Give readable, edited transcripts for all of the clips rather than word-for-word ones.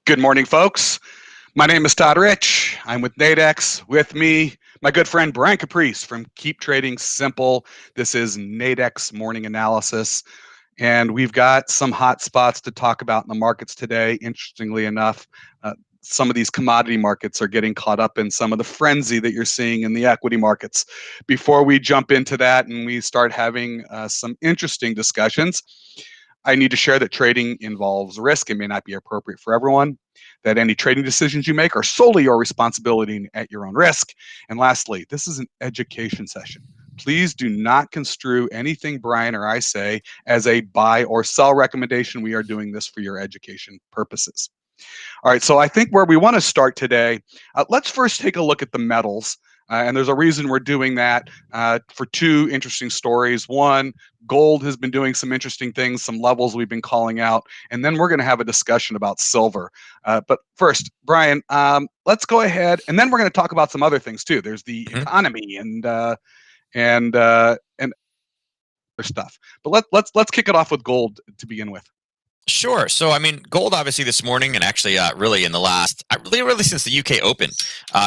Good morning, folks. My name is Todd Rich. I'm with Nadex. With me, my good friend Brian Caprice from Keep Trading Simple. This is Nadex Morning Analysis. And we've got some hot spots to talk about in the markets today. Interestingly enough, some of these commodity markets are getting caught up in some of the frenzy that you're seeing in the equity markets. Before we jump into that and we start having some interesting discussions, I need to share that trading involves risk. It may not be appropriate for everyone, that any trading decisions you make are solely your responsibility and at your own risk. And lastly, this is an education session. Please do not construe anything Brian or I say as a buy or sell recommendation. We are doing this for your education purposes. All right, so I think where we want to start today, let's first take a look at the metals. And there's a reason we're doing that for two interesting stories. One, gold has been doing some interesting things, some levels we've been calling out. And then we're going to have a discussion about silver. But first, Brian, let's go ahead. And then we're going to talk about some other things too. There's the economy and other stuff. But let's kick it off with gold to begin with. Sure. So, I mean, gold obviously this morning and actually really in the last, really since the UK Open,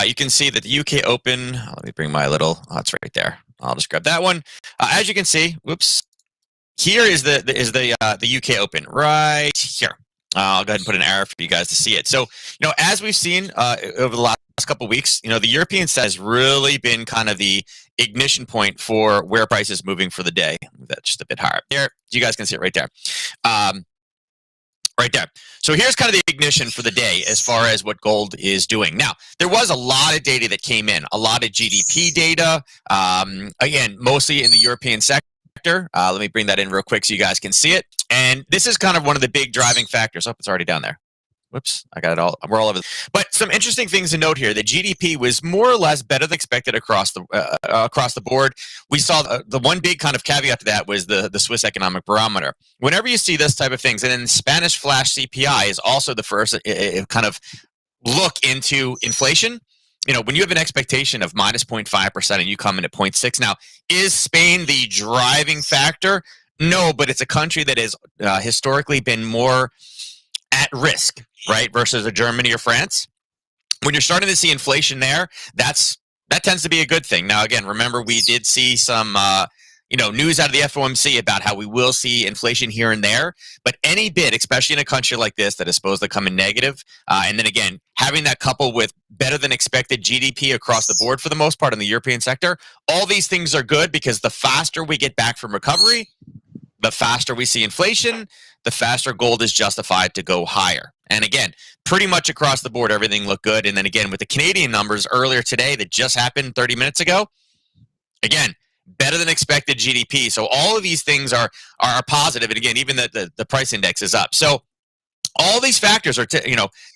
you can see that the UK Open, let me bring my little, it's right there. I'll just grab that one. As you can see, whoops, here is the UK Open right here. I'll go ahead and put an arrow for you guys to see it. So, as we've seen over the last couple of weeks, the European set has really been kind of the ignition point for where price is moving for the day. That's just a bit higher there. You guys can see it right there. Right there. So here's kind of the ignition for the day as far as what gold is doing. Now, there was a lot of data that came in, a lot of GDP data, again, mostly in the European sector. Let me bring that in real quick so you guys can see it. And this is kind of one of the big driving factors. Oh, it's already down there. Whoops, I got it all. We're all over. But some interesting things to note here. The GDP was more or less better than expected across the board. We saw the one big kind of caveat to that was the Swiss Economic Barometer. Whenever you see this type of things, and then Spanish flash CPI is also the first kind of look into inflation. When you have an expectation of minus 0.5% and you come in at 0.6, now is Spain the driving factor? No, but it's a country that has historically been more at risk, right, versus a Germany or France. When you're starting to see inflation there, that tends to be a good thing. Now, again, remember we did see some news out of the FOMC about how we will see inflation here and there, but any bit, especially in a country like this that is supposed to come in negative, and then again, having that coupled with better than expected GDP across the board for the most part in the European sector, all these things are good because the faster we get back from recovery, the faster we see inflation, the faster gold is justified to go higher. And again, pretty much across the board, everything looked good. And then again, with the Canadian numbers earlier today that just happened 30 minutes ago, again, better than expected GDP. So all of these things are positive. And again, even the price index is up. So all these factors are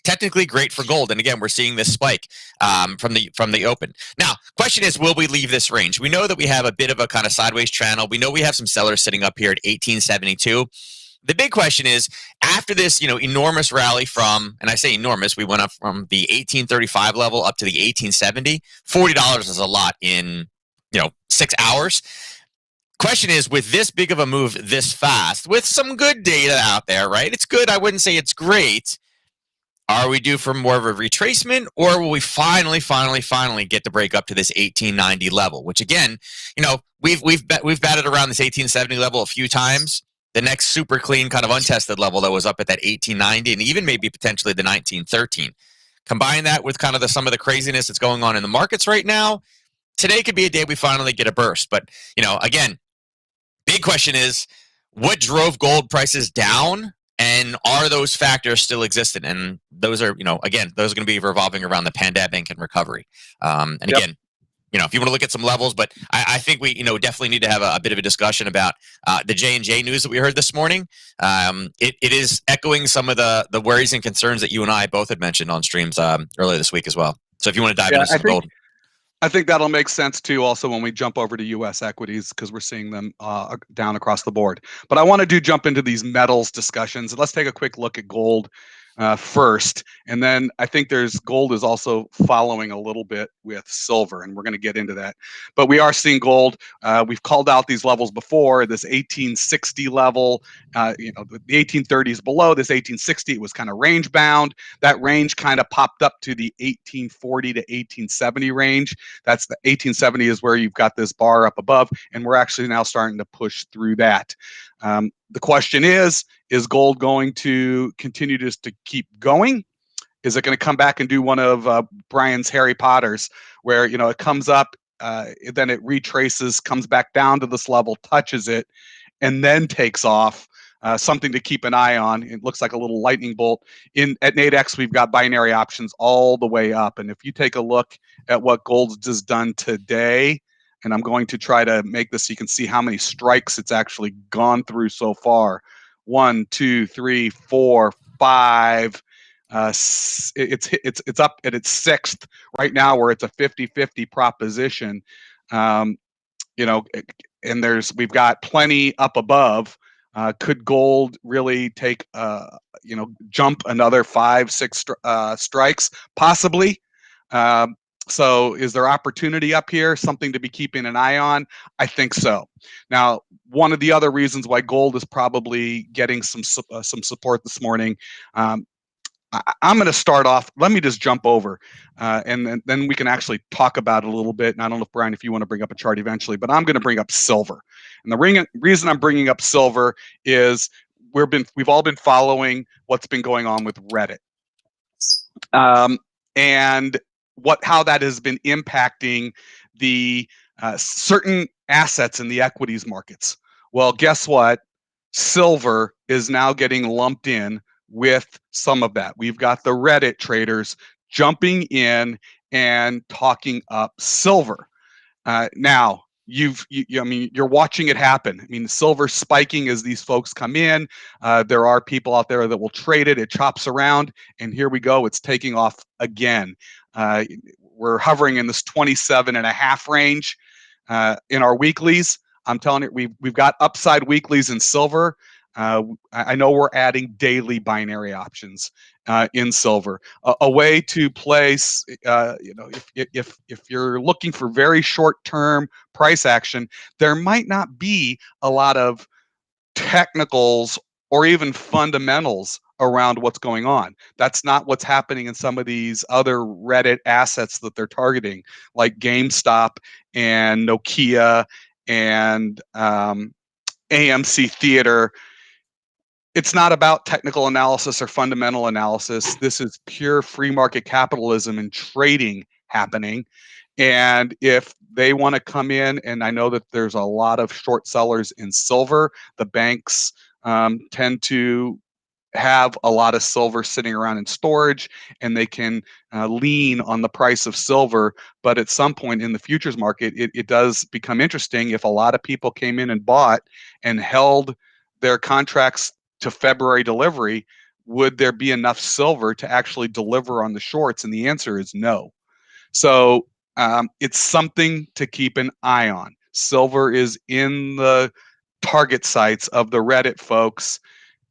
technically great for gold. And again, we're seeing this spike from the open. Now, question is, will we leave this range? We know that we have a bit of a kind of sideways channel. We know we have some sellers sitting up here at 1872. The big question is, after this, enormous rally from, and I say enormous, we went up from the 1835 level up to the 1870. $40 is a lot in, 6 hours. Question is, with this big of a move this fast, with some good data out there, right? It's good. I wouldn't say it's great. Are we due for more of a retracement, or will we finally get to break up to this 1890 level? Which again, we've batted around this 1870 level a few times. The next super clean kind of untested level that was up at that 1890 and even maybe potentially the 1913. Combine that with kind of some of the craziness that's going on in the markets right now. Today could be a day we finally get a burst. But, again, big question is, what drove gold prices down? And are those factors still existent? And those are, again, those are going to be revolving around the pandemic and recovery. Again, if you want to look at some levels, but I think we, definitely need to have a bit of a discussion about the J&J news that we heard this morning. It is echoing some of the worries and concerns that you and I both had mentioned on streams earlier this week as well. So if you want to dive into some gold. I think that'll make sense too also when we jump over to U.S. equities because we're seeing them down across the board. But I want to jump into these metals discussions. Let's take a quick look at gold. first, and then I think there's gold is also following a little bit with silver, and we're going to get into that. But we are seeing gold. We've called out these levels before. This 1860 level, the 1830s below this 1860. It was kind of range bound. That range kind of popped up to the 1840 to 1870 range. That's the 1870 is where you've got this bar up above, and we're actually now starting to push through that. The question is gold going to continue just to keep going? Is it going to come back and do one of Brian's Harry Potters, where it comes up, then it retraces, comes back down to this level, touches it, and then takes off? Something to keep an eye on. It looks like a little lightning bolt. At Nadex, we've got binary options all the way up, and if you take a look at what gold has done today, and I'm going to try to make this so you can see how many strikes it's actually gone through so far. 1, 2, 3, 4, 5. It's up at its sixth right now, where it's a 50-50 proposition. And we've got plenty up above. Could gold really take jump another 5, 6 strikes? Possibly. So is there opportunity up here, something to be keeping an eye on? I think so. Now, one of the other reasons why gold is probably getting some support this morning, I'm going to start off. Let me just jump over, and then we can actually talk about it a little bit. And I don't know if, Brian, if you want to bring up a chart eventually, but I'm going to bring up silver. And the reason I'm bringing up silver is we've all been following what's been going on with Reddit. And how that has been impacting the certain assets in the equities markets. Well, guess what? Silver is now getting lumped in with some of that. We've got the Reddit traders jumping in and talking up silver. Now, you're watching it happen. I mean, silver spiking as these folks come in. There are people out there that will trade it. It chops around, and here we go. It's taking off again. We're hovering in this 27.5 range in our weeklies. I'm telling you, we've got upside weeklies in silver. I know we're adding daily binary options in silver. A way to place, if you're looking for very short-term price action, there might not be a lot of technicals or even fundamentals around what's going on. That's not what's happening in some of these other Reddit assets that they're targeting, like GameStop and Nokia and AMC Theater. It's not about technical analysis or fundamental analysis. This is pure free market capitalism and trading happening. And if they want to come in, and I know that there's a lot of short sellers in silver, the banks tend to have a lot of silver sitting around in storage, and they can lean on the price of silver. But at some point in the futures market, it does become interesting. If a lot of people came in and bought and held their contracts to February delivery, would there be enough silver to actually deliver on the shorts? And the answer is no. So it's something to keep an eye on. Silver is in the target sites of the Reddit folks,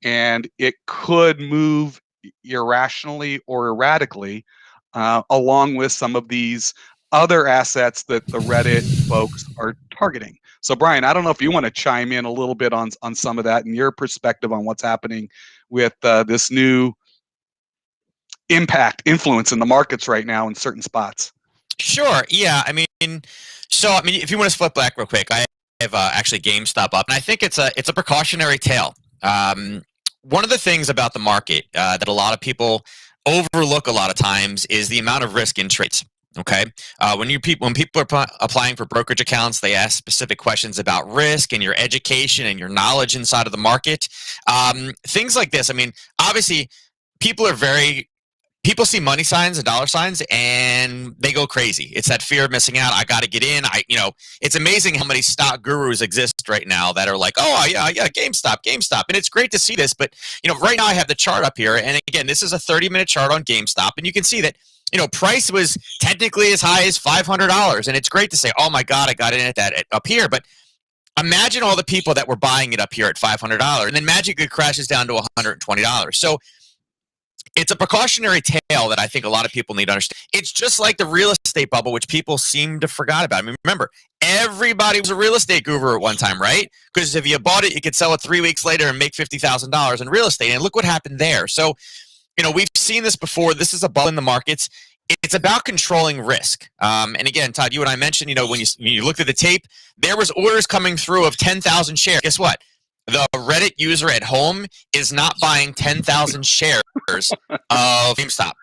and it could move irrationally or erratically along with some of these other assets that the Reddit folks are targeting. So, Brian, I don't know if you want to chime in a little bit on some of that and your perspective on what's happening with this new influence in the markets right now in certain spots. Sure. Yeah. If you want to flip back real quick, I have actually GameStop up, and I think it's a precautionary tale. One of the things about the market that a lot of people overlook a lot of times is the amount of risk in trades. Okay, when people are applying for brokerage accounts, they ask specific questions about risk and your education and your knowledge inside of the market. Things like this. I mean, obviously, people see money signs and dollar signs and they go crazy. It's that fear of missing out. I got to get in. It's amazing how many stock gurus exist right now that are like, oh yeah, GameStop. And it's great to see this, but right now I have the chart up here. And again, this is a 30-minute chart on GameStop. And you can see that, price was technically as high as $500. And it's great to say, oh my God, I got in at that up here. But imagine all the people that were buying it up here at $500 and then magically crashes down to $120. So It's a precautionary tale that I think a lot of people need to understand. It's just like the real estate bubble, which people seem to forget about. I mean, remember, everybody was a real estate guru at one time, right? Because if you bought it, you could sell it 3 weeks later and make $50,000 in real estate. And look what happened there. So, we've seen this before. This is a bubble in the markets. It's about controlling risk. And again, Todd, you and I mentioned, when you looked at the tape, there was orders coming through of 10,000 shares. Guess what? The Reddit user at home is not buying 10,000 shares of GameStop.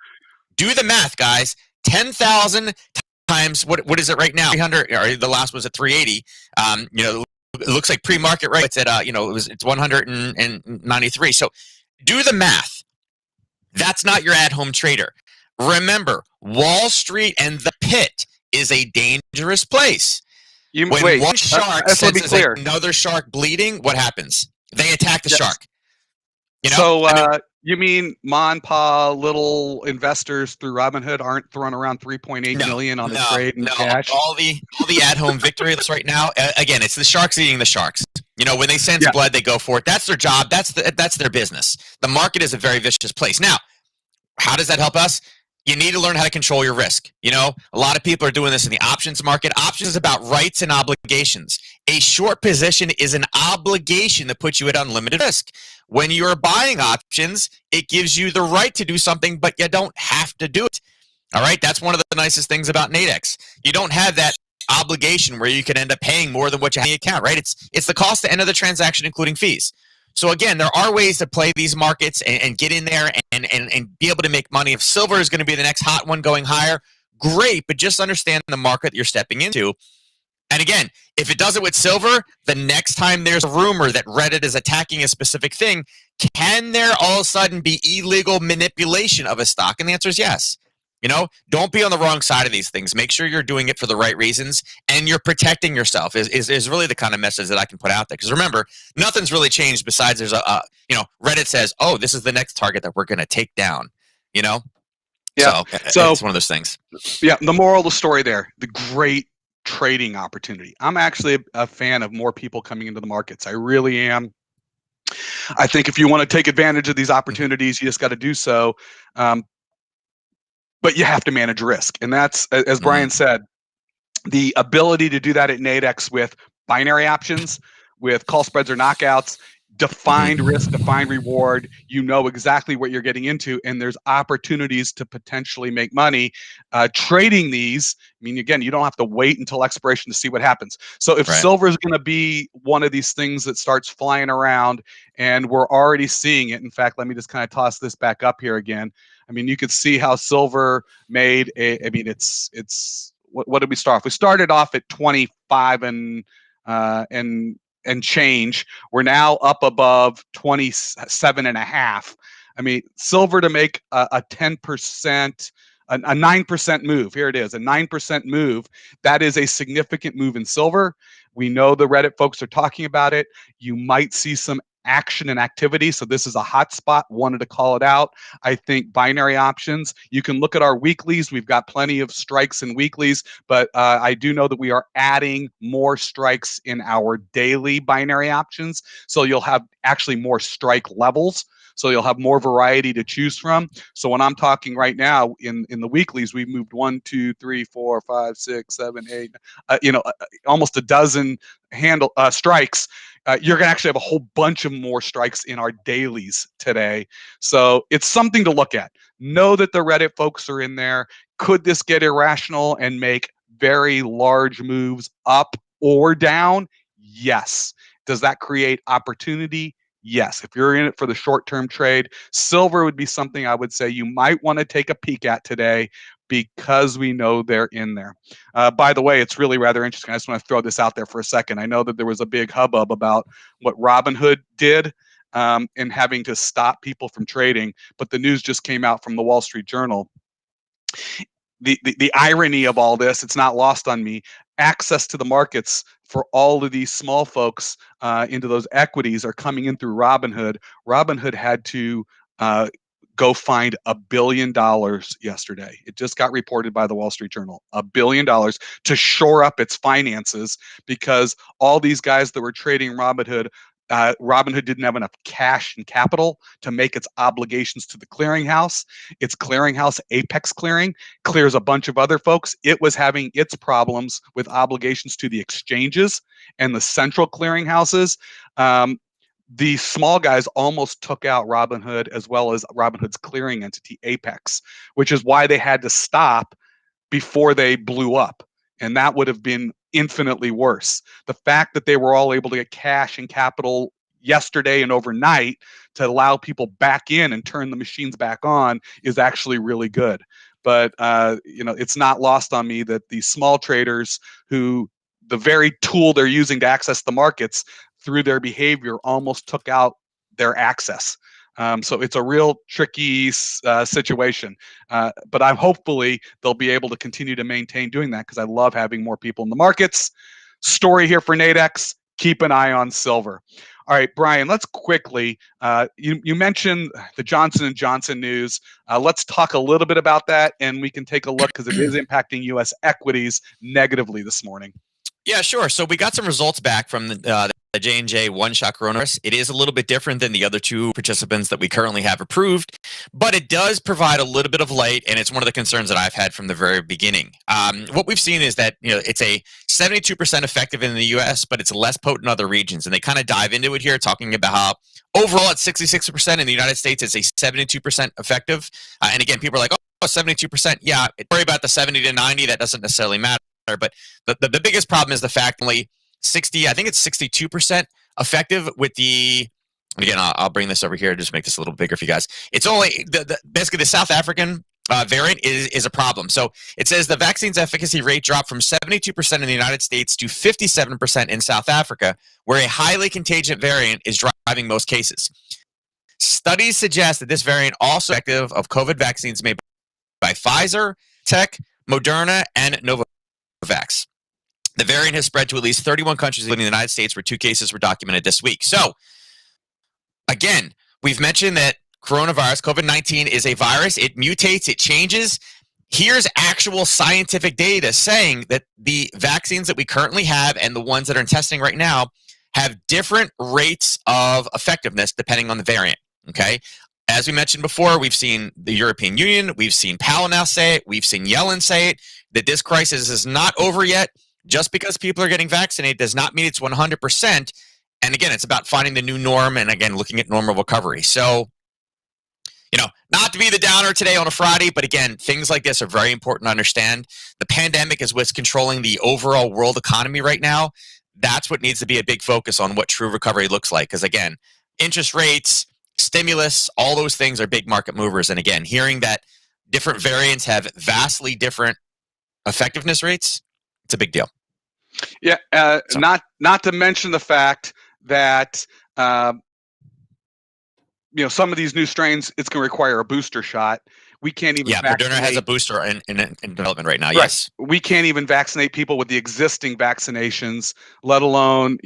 Do the math, guys. 10,000 times what is it right now? 300, or the last was at 380. It looks like pre-market, right? It's at it's 193. So do the math. That's not your at-home trader. Remember, Wall Street and the pit is a dangerous place. When one shark senses another shark bleeding, what happens? They attack the shark. So you mean Ma little investors through Robinhood aren't throwing around 3.8 million on a trade in cash? All the at-home victories right now. Again, it's the sharks eating the sharks. When they sense blood, they go for it. That's their job. That's their business. The market is a very vicious place. Now, how does that help us? You need to learn how to control your risk. A lot of people are doing this in the options market. Options is about rights and obligations. A short position is an obligation that puts you at unlimited risk. When you're buying options, it gives you the right to do something, but you don't have to do it. All right, that's one of the nicest things about Nadex. You don't have that obligation where you can end up paying more than what you have in the account, right? It's the cost to end of the transaction, including fees. So again, there are ways to play these markets and get in there and be able to make money. If silver is going to be the next hot one going higher, great, but just understand the market that you're stepping into. And again, if it does it with silver, the next time there's a rumor that Reddit is attacking a specific thing, can there all of a sudden be illegal manipulation of a stock? And the answer is yes. Don't be on the wrong side of these things. Make sure you're doing it for the right reasons and you're protecting yourself is really the kind of message that I can put out there. Because remember, nothing's really changed besides there's Reddit says, oh, this is the next target that we're going to take down, Yeah. So it's one of those things. Yeah. The moral of the story there, the great trading opportunity. I'm actually a fan of more people coming into the markets. I really am. I think if you want to take advantage of these opportunities, you just got to do so. But you have to manage risk. And that's, as Brian said, the ability to do that at Nadex with binary options, with call spreads or knockouts, defined risk, defined reward. You know exactly what you're getting into, and there's opportunities to potentially make money trading these. I mean, again, you don't have to wait until expiration to see what happens. So if silver is going to be one of these things that starts flying around, and we're already seeing it. In fact, let me just kind of toss this back up here again. I mean, you could see how silver made I mean, it's what did we start off? We started off at 25 and change. We're now up above 27 and a half. I mean, silver to make a 10%, a 9% move. Here it is, a 9% move. That is a significant move in silver. We know the Reddit folks are talking about it. You might see some action and activity. So this is a hot spot. Wanted to call it out. I think binary options, you can look at our weeklies. We've got plenty of strikes in weeklies, but I do know that we are adding more strikes in our daily binary options. So you'll have actually more strike levels. So you'll have more variety to choose from. So when I'm talking right now in the weeklies, we've moved 1, 2, 3, 4, 5, 6, 7, 8, almost a dozen strikes. You're going to actually have a whole bunch of more strikes in our dailies today. So it's something to look at. Know that the Reddit folks are in there. Could this get irrational and make very large moves up or down? Yes. Does that create opportunity? Yes. If you're in it for the short-term trade, silver would be something I would say you might want to take a peek at today, because we know they're in there. By the way, it's really rather interesting. I just want to throw this out there for a second. I know that there was a big hubbub about what Robinhood did in having to stop people from trading, but the news just came out from the Wall Street Journal. The irony of all this, it's not lost on me. Access to the markets for all of these small folks into those equities are coming in through Robinhood. Robinhood had to go find $1 billion yesterday. It just got reported by the Wall Street Journal. $1 billion to shore up its finances, because all these guys that were trading Robinhood Robinhood didn't have enough cash and capital to make its obligations to the clearinghouse. Its clearinghouse, Apex Clearing, clears a bunch of other folks. It was having its problems with obligations to the exchanges and the central clearinghouses. The small guys almost took out Robinhood as well as Robinhood's clearing entity, Apex, which is why they had to stop before they blew up. And that would have been infinitely worse. The fact that they were all able to get cash and capital yesterday and overnight to allow people back in and turn the machines back on is actually really good. But it's not lost on me that these small traders who the very tool they're using to access the markets through their behavior almost took out their access. So it's a real tricky situation. But I'm hopefully they'll be able to continue to maintain doing that because I love having more people in the markets. Story here for Nadex. Keep an eye on silver. All right, Brian, let's quickly, you mentioned the Johnson & Johnson news. Let's talk a little bit about that, and we can take a look because it is impacting U.S. equities negatively this morning. Yeah, sure. So we got some results back from the J&J one-shot coronavirus. It is a little bit different than the other two participants that we currently have approved, but it does provide a little bit of light, and it's one of the concerns that I've had from the very beginning. What we've seen is that it's a 72% effective in the U.S., but it's less potent in other regions, and they kind of dive into it here, talking about how overall at 66% in the United States, it's a 72% effective. And again, people are like, oh, 72%. Yeah, worry about the 70 to 90. That doesn't necessarily matter. But the biggest problem is the fact only 60, I think it's 62% effective with the, and again, I'll bring this over here to just make this a little bigger for you guys. It's only, basically the South African variant is a problem. So it says the vaccine's efficacy rate dropped from 72% in the United States to 57% in South Africa, where a highly contagious variant is driving most cases. Studies suggest that this variant also effective of COVID vaccines made by Pfizer, Tech, Moderna, and Novavax. The variant has spread to at least 31 countries, including the United States, where 2 cases were documented this week. So, again, we've mentioned that coronavirus, COVID-19, is a virus. It mutates, it changes. Here's actual scientific data saying that the vaccines that we currently have and the ones that are in testing right now have different rates of effectiveness depending on the variant, okay? As we mentioned before, we've seen the European Union, we've seen Powell now say it, we've seen Yellen say it, that this crisis is not over yet. Just because people are getting vaccinated does not mean it's 100%. And again, it's about finding the new norm and again, looking at normal recovery. So, not to be the downer today on a Friday, but again, things like this are very important to understand. The pandemic is what's controlling the overall world economy right now. That's what needs to be a big focus on what true recovery looks like. Because again, interest rates, stimulus, all those things are big market movers. And again, hearing that different variants have vastly different effectiveness rates, it's a big deal. Yeah, not to mention the fact that some of these new strains, it's going to require a booster shot. We can't even. Yeah, Moderna has a booster in development right now. Right. Yes, we can't even vaccinate people with the existing vaccinations, let alone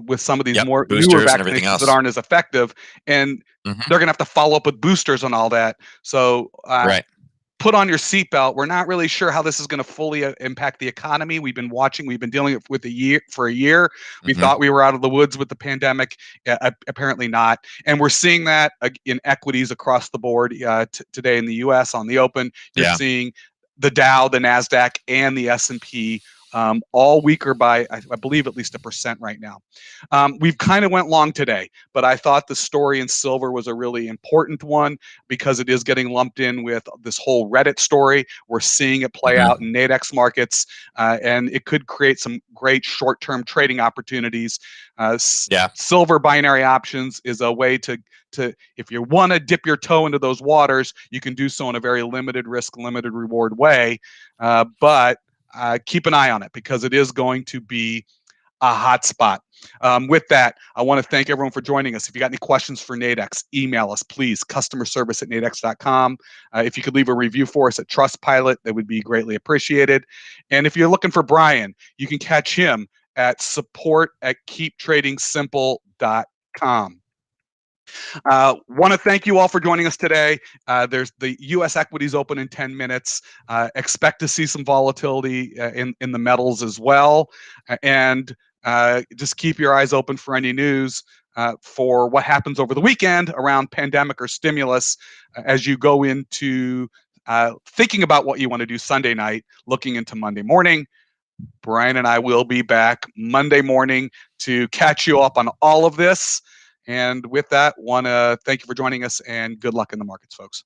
with some of these more newer vaccinations that aren't as effective, and they're going to have to follow up with boosters on all that. So, right. Put on your seatbelt. We're not really sure how this is going to fully impact the economy. We've been dealing with for a year. We thought we were out of the woods with the pandemic. Apparently not. And we're seeing that in equities across the board today in the U.S. on the open. You're seeing the Dow, the NASDAQ, and the S&P all weaker by, I believe, at least 1% right now. We've kind of went long today, but I thought the story in silver was a really important one because it is getting lumped in with this whole Reddit story. We're seeing it play out in Nadex markets, and it could create some great short-term trading opportunities. Silver binary options is a way to if you want to dip your toe into those waters, you can do so in a very limited risk, limited reward way. But keep an eye on it because it is going to be a hot spot. With that, I want to thank everyone for joining us. If you got any questions for Nadex, email us, please, customerservice@nadex.com. If you could leave a review for us at Trustpilot, that would be greatly appreciated. And if you're looking for Brian, you can catch him at support@keeptradingsimple.com. Want to thank you all for joining us today. There's the U.S. equities open in 10 minutes. Expect to see some volatility in the metals as well. And just keep your eyes open for any news. for what happens over the weekend around pandemic or stimulus as you go into thinking about what you want to do Sunday night, looking into Monday morning. Brian and I will be back Monday morning to catch you up on all of this. And with that, want to thank you for joining us and good luck in the markets, folks.